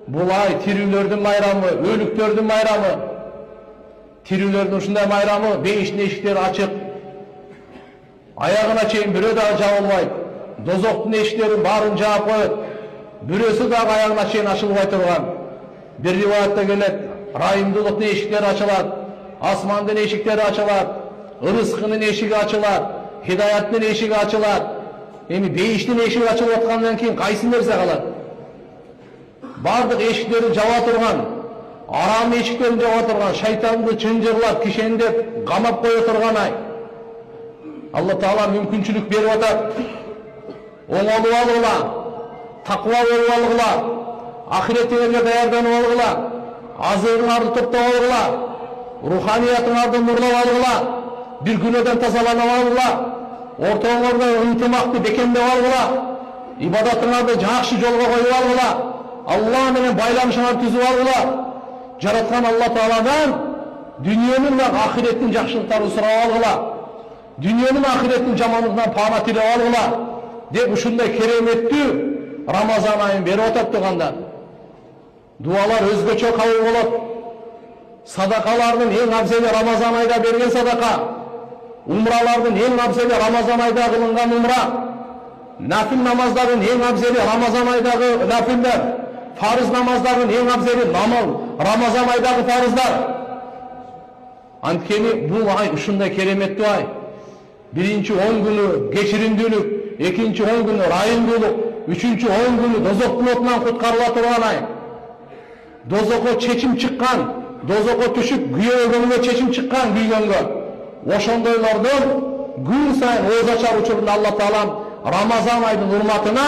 Бұл ай тирүүлөрдүн майрамы, өлүктөрдүн майрамы. Тирүүлөрдүн ушундай майрамы, бейиштин эшиктери ачык. Аягына чейин бирөө дагы жабылбайт. Дозоктун эшиктерин баарын жаап коет. Бирөөсү дагы аягына чейин ачылбай турган. Бир риваятта келет, райымдуулуктун эшиктери ачылат, асмандын эшиктери ачылат, ырыскынын эшиги ачылат, хидаяттын эшиги ачылат. Эми бейиштин эшиги ачылып аткандан кийин кайсы нерсе калат? Бардык эшиктерин жаба турган, арам эшиктерин жаба турган, шайтанды чынжырлап, кишендеп, камап кое турган ай. Алла Таала мүмкүнчүлүк берип атат. Оңолуп алгыла, таква болуп алгыла, ахиретиңерге даярданып алгыла, азыгыңарды топтоп алгыла, руханиятыңарды нурлап алгыла, бир күнөөдөн тазаланып алгыла, ортоңордо ынтымакты бекемдеп алгыла, ибадатыңарды жакшы жолго коюп алгыла, Алла менен байланышыңарды түзүп алгыла. Жараткан Алла Тааладан дүйнөнүн ва ахиреттин жакшылыктарын сурап алгыла. Дүйнөнүн ахиреттин жамандыгынан пана тилеп алгыла деп ушундай кереметтүү Рамазан айын берип атат турганда. Дуалар өзгөчө кабыл болот. Садакалардын эң абзели Рамазан айда берген садака. Умралардын эң абзели Рамазан айда кылынган умра. Нафил намаздардын эң абзели Рамазан айдагы нафилдер. Фарыз намаздардын эң абзели Рамазан айдагы фарыздар. Анткени бул ай ушундай кереметтүү ай. Биринчи 10 күнү кечиримдүүлүк, экинчи 10 күнү райымдуулук, үчүнчү 10 күнү дозоктун отунан куткарыла турган ай. Дозокко чечим чыккан, дозокко түшүп күйөөгөнгө чечим чыккан күйгөнгө. Ошондойлордон күн сайын ооз ачар учурунда Алла Таалам Рамазан айдын урматына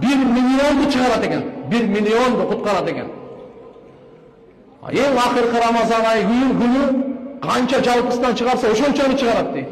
1 миллионду чыгарат экен. 1 миллионду куткарат экен. Эң акыркы Рамазан айы күнү канча жалпысынан чыгарса ошончону чыгарат дейт.